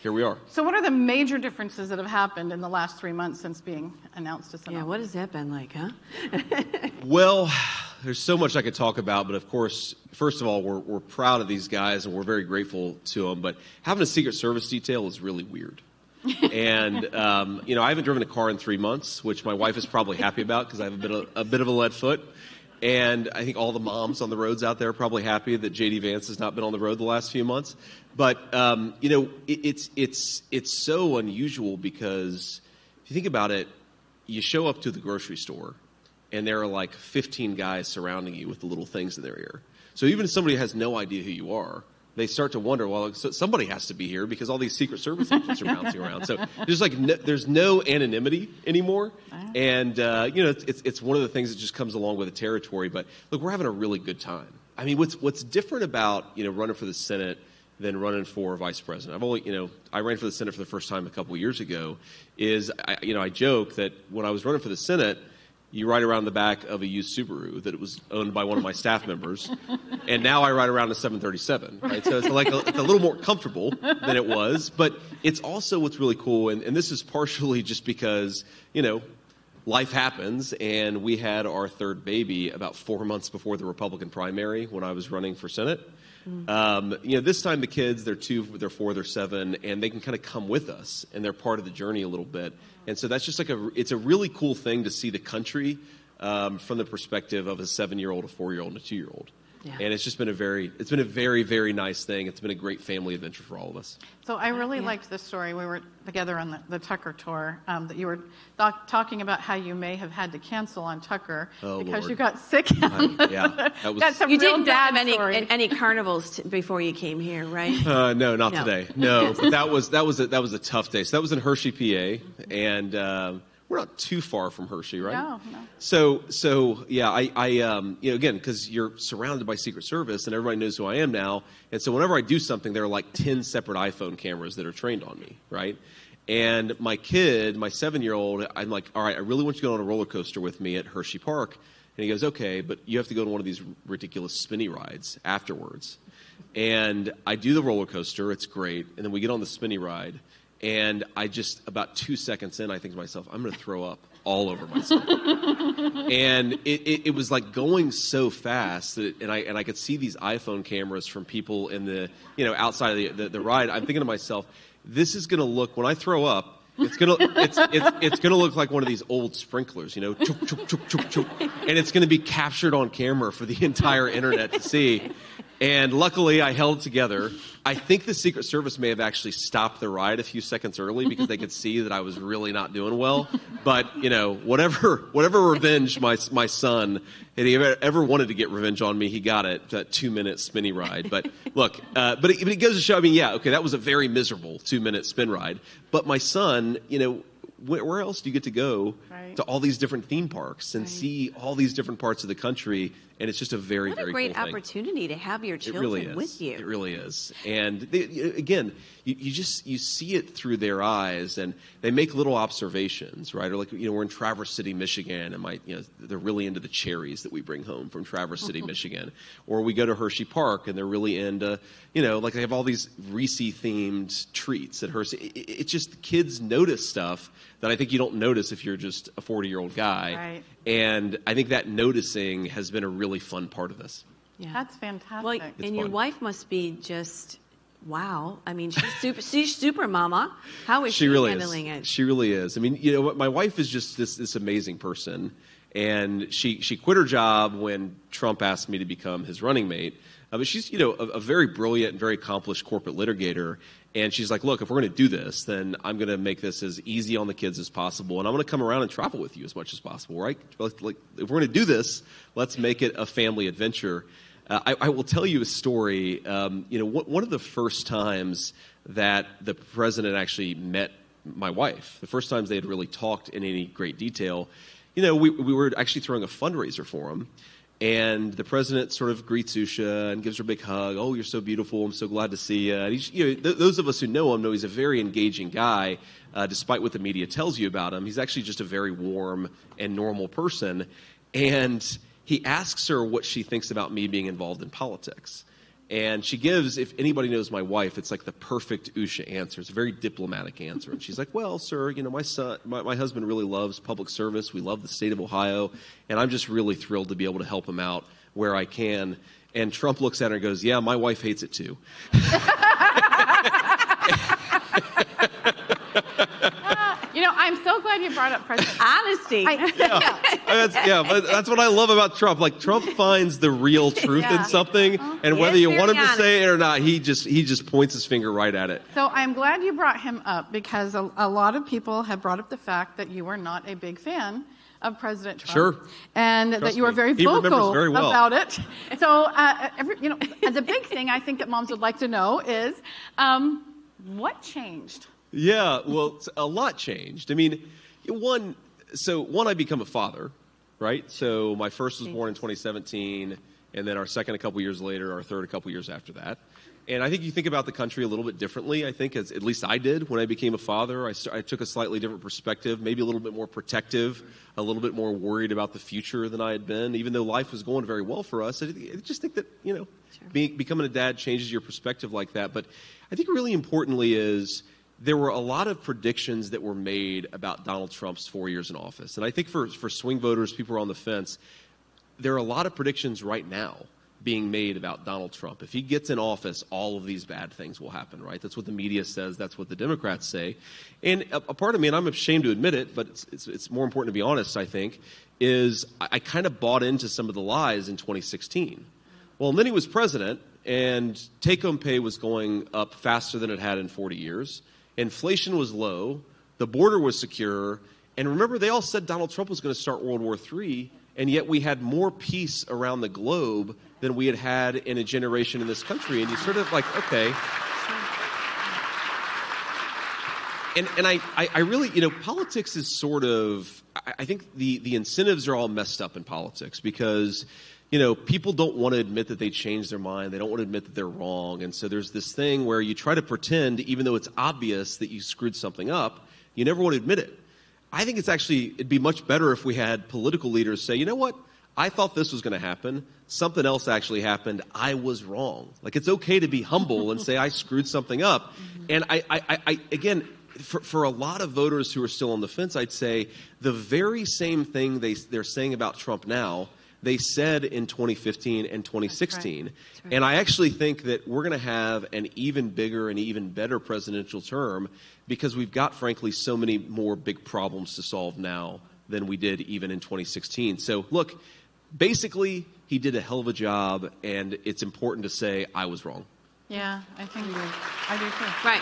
here we are. So what are the major differences that have happened in the last 3 months since being announced to Senate? Yeah, what has that been like, huh? Well, there's so much I could talk about, but of course, first of all, we're proud of these guys and we're very grateful to them. But having a Secret Service detail is really weird. And I haven't driven a car in 3 months, which my wife is probably happy about because I have a bit of a lead foot. And I think all the moms on the roads out there are probably happy that J.D. Vance has not been on the road the last few months. But it's so unusual because if you think about it, you show up to the grocery store and there are like 15 guys surrounding you with the little things in their ear. So even if somebody has no idea who you are, they start to wonder, well, so somebody has to be here because all these Secret Service agents are bouncing around. So there's no anonymity anymore. And, it's one of the things that just comes along with the territory. But, look, we're having a really good time. I mean, what's different about, running for the Senate than running for vice president? I ran for the Senate for the first time a couple of years ago, is, I joke that when I was running for the Senate, you ride around the back of a used Subaru that was owned by one of my staff members, and now I ride around a 737, right? So it's it's a little more comfortable than it was, but it's also what's really cool, and this is partially just because, life happens, and we had our third baby about 4 months before the Republican primary when I was running for Senate. This time the kids, they're 2, they're 4, they're 7, and they can kind of come with us, and they're part of the journey a little bit. And so that's just it's a really cool thing to see the country from the perspective of a 7-year-old, a 4-year-old, and a 2-year-old. Yeah. And it's just been a very, very nice thing. It's been a great family adventure for all of us. So I really liked this story. We were together on the Tucker tour, that you were talking about how you may have had to cancel on Tucker because you got sick. That's some you real didn't have story. any carnivals before you came here, right? No, not today. No, but that was a tough day. So that was in Hershey, PA, and we're not too far from Hershey, right? No. So yeah, I again, because you're surrounded by Secret Service and everybody knows who I am now, and so whenever I do something, there are like 10 separate iPhone cameras that are trained on me, right? And my kid, my 7-year-old, I'm like, all right, I really want you to go on a roller coaster with me at Hershey Park, and he goes, okay, but you have to go on one of these ridiculous spinny rides afterwards. And I do the roller coaster, it's great, and then we get on the spinny ride. And I just, about 2 seconds in, I think to myself, I'm going to throw up all over myself. And it was like going so fast that, and I could see these iPhone cameras from people in the, outside of the ride. I'm thinking to myself, this is going to look, when I throw up, it's gonna look like one of these old sprinklers, chook, chook, chook, chook, chook. And it's going to be captured on camera for the entire internet to see. And luckily, I held it together. I think the Secret Service may have actually stopped the ride a few seconds early because they could see that I was really not doing well. But, whatever revenge my son, had he ever wanted to get revenge on me, he got it, that 2-minute spinny ride. But look, but it goes to show, that was a very miserable 2-minute spin ride. But my son, where else do you get to go to all these different theme parks and see all these different parts of the country? And it's just a very, very cool thing. What a great opportunity to have your children with you. It really is. And again, you see it through their eyes, and they make little observations, right? Or like, we're in Traverse City, Michigan, and they're really into the cherries that we bring home from Traverse City, Michigan. Or we go to Hershey Park, and they're really into, like they have all these Reese-themed treats at Hershey. It's just the kids notice stuff that I think you don't notice if you're just a 40-year-old guy. Right. And I think that noticing has been a really fun part of this. Yeah. That's fantastic. Well, and your wife must be just, wow. She's super mama. How is she handling it? She really is. My wife is just this amazing person. And she quit her job when Trump asked me to become his running mate. But she's, a very brilliant and very accomplished corporate litigator. And she's like, look, if we're going to do this, then I'm going to make this as easy on the kids as possible. And I'm going to come around and travel with you as much as possible, right? Like, if we're going to do this, let's make it a family adventure. I will tell you a story. One of the first times that the president actually met my wife, the first times they had really talked in any great detail, we were actually throwing a fundraiser for him. And the president sort of greets Usha and gives her a big hug. Oh, you're so beautiful. I'm so glad to see you. And he's, those of us who know him know he's a very engaging guy, despite what the media tells you about him. He's actually just a very warm and normal person. And he asks her what she thinks about me being involved in politics. And she gives, if anybody knows my wife, it's like the perfect Usha answer. It's a very diplomatic answer. And she's like, well, sir, my husband really loves public service. We love the state of Ohio. And I'm just really thrilled to be able to help him out where I can. And Trump looks at her and goes, yeah, my wife hates it too. I'm so glad you brought up President. Honesty. But that's what I love about Trump. Like, Trump finds the real truth in something, and whether you want him to say it or not, he just points his finger right at it. So I'm glad you brought him up, because a lot of people have brought up the fact that you are not a big fan of President Trump. Sure. And Trust that you were me. very He vocal remembers very well. about it. So, the big thing I think that moms would like to know is, what changed? Yeah, well, a lot changed. I mean, one, I become a father, right? So my first was born in 2017, and then our second a couple years later, our third a couple years after that. And I think you think about the country a little bit differently, I think, at least I did when I became a father. I took a slightly different perspective, maybe a little bit more protective, a little bit more worried about the future than I had been, even though life was going very well for us. I just think that, becoming a dad changes your perspective like that. But I think really importantly is there were a lot of predictions that were made about Donald Trump's 4 years in office. And I think for swing voters, people who are on the fence, there are a lot of predictions right now being made about Donald Trump. If he gets in office, all of these bad things will happen, right? That's what the media says. That's what the Democrats say. And a part of me, and I'm ashamed to admit it, but it's more important to be honest, I think, is I kind of bought into some of the lies in 2016. Well, and then he was president, and take-home pay was going up faster than it had in 40 years. Inflation was low. The border was secure. And remember, they all said Donald Trump was going to start World War III, and yet we had more peace around the globe than we had had in a generation in this country. And you sort of like, okay. And I really, politics is sort of, I think the incentives are all messed up in politics because people don't want to admit that they changed their mind. They don't want to admit that they're wrong. And so there's this thing where you try to pretend, even though it's obvious that you screwed something up, you never want to admit it. I think it'd be much better if we had political leaders say, you know what? I thought this was going to happen. Something else actually happened. I was wrong. Like, it's okay to be humble and say I screwed something up. And I again, for a lot of voters who are still on the fence, I'd say the very same thing they're saying about Trump now, they said in 2015 and 2016. That's right. And I actually think that we're going to have an even bigger and even better presidential term because we've got, frankly, so many more big problems to solve now than we did even in 2016. So, look, basically, he did a hell of a job, and it's important to say I was wrong. Yeah, I think I do too. Right.